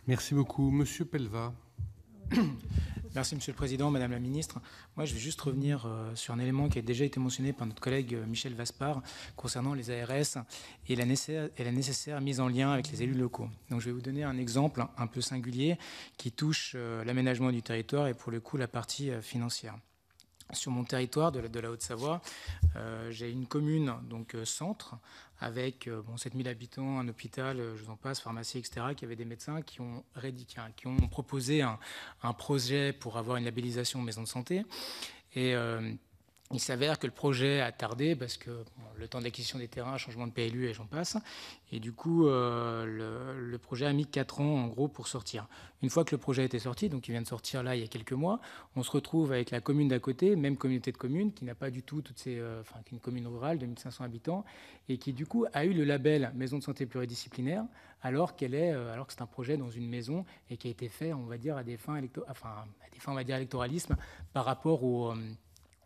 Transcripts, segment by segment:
Merci beaucoup. Monsieur Pelva. Merci Monsieur le Président, Madame la Ministre. Moi, je vais juste revenir sur un élément qui a déjà été mentionné par notre collègue Michel Vaspart concernant les ARS et la nécessaire mise en lien avec les élus locaux. Donc, je vais vous donner un exemple un peu singulier qui touche l'aménagement du territoire et pour le coup la partie financière. Sur mon territoire de la Haute-Savoie, j'ai une commune, donc centre, avec 7000 habitants, un hôpital, je vous en passe, pharmacie, etc., qui avait des médecins qui ont proposé un projet pour avoir une labellisation maison de santé. Et il s'avère que le projet a tardé parce que le temps d'acquisition des terrains, changement de PLU et j'en passe. Et du coup, le projet a mis 4 ans en gros pour sortir. Une fois que le projet a été sorti, donc il vient de sortir là il y a quelques mois, on se retrouve avec la commune d'à côté, même communauté de communes, qui n'a pas du tout qui est une commune rurale de 1500 habitants et qui du coup a eu le label maison de santé pluridisciplinaire alors que c'est un projet dans une maison et qui a été fait, on va dire, à des fins on va dire électoralisme par rapport aux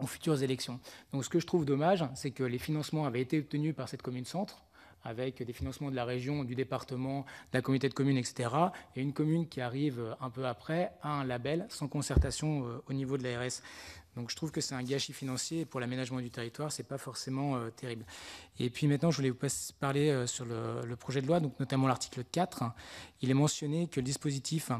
futures élections. Donc ce que je trouve dommage, c'est que les financements avaient été obtenus par cette commune-centre, avec des financements de la région, du département, de la communauté de communes, etc. Et une commune qui arrive un peu après a un label sans concertation au niveau de l'ARS. Donc je trouve que c'est un gâchis financier et pour l'aménagement du territoire, c'est pas forcément terrible. Et puis maintenant, je voulais vous parler sur le projet de loi, donc notamment l'article 4. Il est mentionné que le dispositif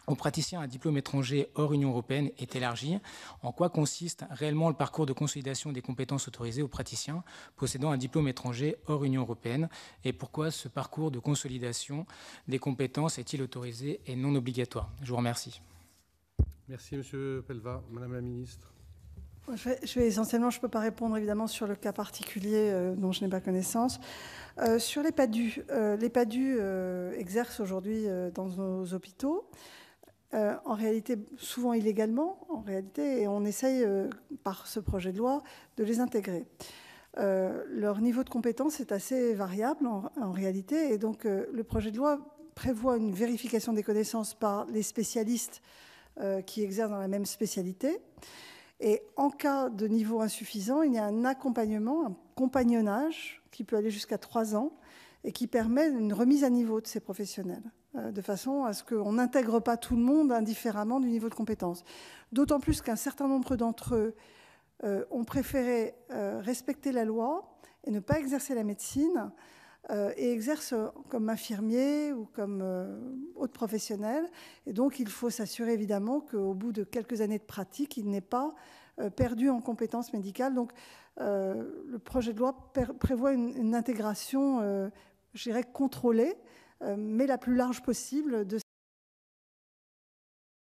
aux praticiens à diplôme étranger hors Union européenne est élargi. En quoi consiste réellement le parcours de consolidation des compétences autorisées aux praticiens possédant un diplôme étranger hors Union européenne et pourquoi ce parcours de consolidation des compétences est-il autorisé et non obligatoire? Je vous remercie. Merci Monsieur Pelva. Madame la Ministre. Je vais essentiellement, je ne peux pas répondre évidemment sur le cas particulier dont je n'ai pas connaissance. Sur les PADU exercent aujourd'hui dans nos hôpitaux. En réalité, souvent illégalement, en réalité, et on essaye, par ce projet de loi, de les intégrer. Leur niveau de compétence est assez variable, en réalité, et donc le projet de loi prévoit une vérification des connaissances par les spécialistes qui exercent dans la même spécialité. Et en cas de niveau insuffisant, il y a un accompagnement, un compagnonnage, qui peut aller jusqu'à 3 ans, et qui permet une remise à niveau de ces professionnels, de façon à ce qu'on n'intègre pas tout le monde indifféremment du niveau de compétence. D'autant plus qu'un certain nombre d'entre eux ont préféré respecter la loi et ne pas exercer la médecine, et exercent comme infirmiers ou comme autres professionnels. Et donc, il faut s'assurer évidemment qu'au bout de quelques années de pratique, ils n'aient pas perdu en compétences médicales. Donc, le projet de loi prévoit une intégration, je dirais, contrôlée, mais la plus large possible de